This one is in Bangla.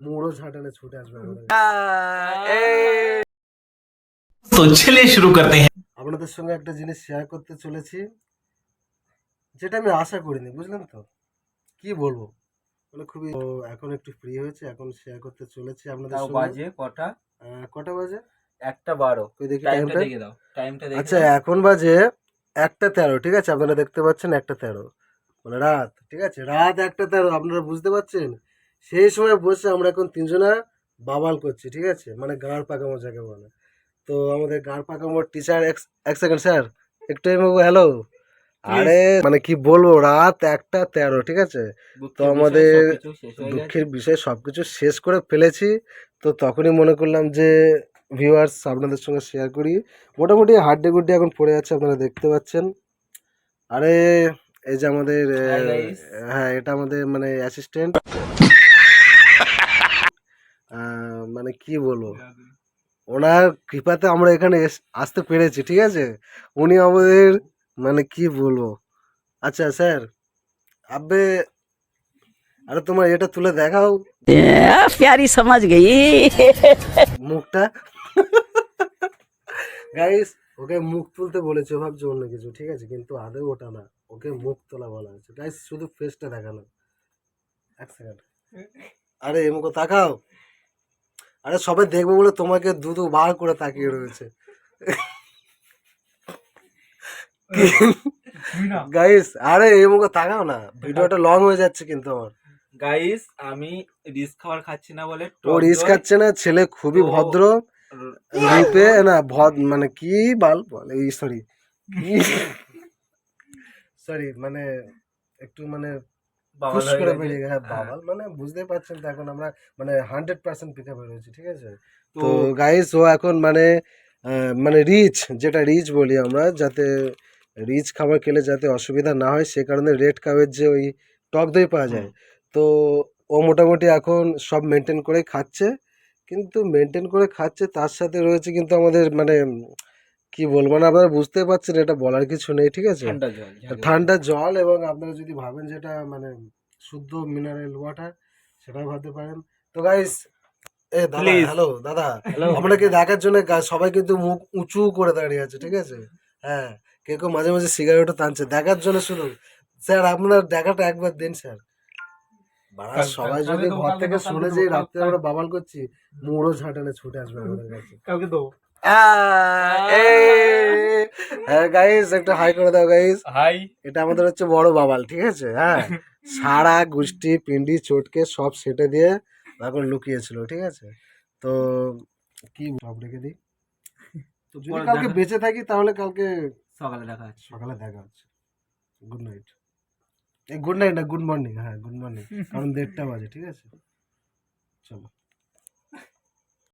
মুড়ো ঝাঁটালে ছুটে আসবে আমাদের। तो चलिए शुरू करते हैं। আপনাদের সঙ্গে একটা জিনিস শেয়ার করতে চলেছি, যেটা আমি আশা করিনি, বুঝলেন তো? কি বলবো, মানে খুবই এখন একটু ফ্রি হয়েছে, এখন শেয়ার করতে চলেছি আপনাদের তাও সঙ্গে। বাজে কটা? কটা বাজে? 1:12। কই দেখি টাইমটা টাইমটা। দেখে দাও, টাইমটা দেখে আচ্ছা, দাও। এখন বাজে 1টা 13, ঠিক আছে? আপনারা দেখতে পাচ্ছেন 1টা 13, মানে রাত, ঠিক আছে? রাত 1টা 13, আপনারা বুঝতে পারছেন? সেই সময় বসে আমরা এখন তিনজনা বাবাল করছি, ঠিক আছে? মানে গাঁড় পাকামো যাকে বলে। তো আমাদের গাঁড় পাকামোর টিচার, এক সেকেন্ড স্যার, একটু হ্যালো। প্লিজ। আরে মানে কি বলবো, রাত 1টা 13, ঠিক আছে? তো দুঃখের বিষয় আমাদের সবকিছু শেষ হয়ে গেছে। দুঃখের বিষয় সবকিছু শেষ করে ফেলেছি। তো তখনই মনে করলাম যে ভিউয়ার্স আপনাদের সঙ্গে শেয়ার করি। মোটামুটি হাড্ডি গুড্ডি এখন পড়ে যাচ্ছে, আপনারা দেখতে পাচ্ছেন। আরে এই যে আমাদের Hi guys. হ্যাঁ, এটা আমাদের মানে অ্যাসিস্ট্যান্ট, মানে কি বলবো, ওনার কৃপাতে আমরা এখানে আসতে পেরেছি, ঠিক আছে? উনি আমাদের মানে কি বলবো। আচ্ছা স্যার, আবে, আরে তোমার এটা তুলে দেখাও प्यारी समझ गई। মুখটা। গাইস, ওকে মুখ তুলতে বলেছে, ও ভাবছে অন্য কিছু, ঠিক আছে? কিন্তু আদৌ ওটা না, ওকে মুখ তোলা বলা হয়েছে। গাইস, শুধু ফেসটা দেখানো। এক সেকেন্ড, আরে এমুকো তাকাও। আরে সবাই দেখবো বলে তোমাকে দু বার করে তাকিয়ে রয়েছে। গাইস, আরে এমুকো তাকাও না, ভিডিওটা লং হয়ে যাচ্ছে কিন্তু আমার। গাইস, আমি রিস্ক খাবার খাচ্ছি না বলে ও রিস্ক খাচ্ছে না, ছেলে খুবই ভদ্র। রূপে না মানে কি বলে, এই সরি, সরি, মানে একটু মানে খুশ করে বেরিয়ে গেছে। হ্যাঁ, বাবাল মানে বুঝতেই পারছেন তো, এখন আমরা মানে 100% পিক আপে রয়েছি, ঠিক আছে? তো গাইস, ও এখন মানে মানে রিচ, যেটা রিচ বলি আমরা, যাতে রিচ খাবার খেলে যাতে অসুবিধা না হয়, সে কারণে রেড কাউয়ের যে ওই টক দই পাওয়া যায়, তো ও মোটামুটি এখন সব মেনটেন করে খাচ্ছে। কিন্তু মেনটেন করে খাচ্ছে, তার সাথে রয়েছে কিন্তু আমাদের মানে কি বলবো, মানে আপনারা বুঝতে পারছেন, এটা বলার কিছু নেই, ঠিক আছে? ঠান্ডা জল, যাকে বলে। ঠান্ডা জল, এবং আপনারা যদি ভাবেন যেটা মানে শুদ্ধ মিনারেল ওয়াটার, সেটাও ভাবতে পারেন। তো গাইস, এ দাদা, Please. হ্যালো দাদা, Hello. আপনাকে দেখার জন্য সবাই কিন্তু মুখ উঁচু করে দাঁড়িয়ে আছে, ঠিক আছে? হ্যাঁ, কেউ কেউ মাঝে মাঝে সিগারেটও টানছে দেখার জন্য শুধু। স্যার, আপনার দেখাটা একবার দিন স্যার। বাড়া, সবাই যদি ঘর থেকে শুনে যে রাত্রে আমরা বাবাল করছি, মুড়ো ঝাঁটালে ছুটে আসবে আমাদের কাছে। কাউকে দাও। হ্যাঁ গাইস, একটা হাই করে দাও গাইস। হাই। এটা আমাদের হচ্ছে বড় বাবাল, ঠিক আছে? হ্যাঁ, সারা গোষ্ঠী পিন্ডি চটকে সব সেটে দিয়ে এখন লুকিয়েছিল, ঠিক আছে? তো কি সব রেখে দিই, তো যদি কালকে বেঁচে থাকি তাহলে কালকে সকালে দেখা হচ্ছে। সকালে দেখা হচ্ছে। Good night. এই গুড নাইট না, গুড মর্নিং। হ্যাঁ, গুড মর্নিং, কারণ 1:30 বাজে, ঠিক আছে? চলো।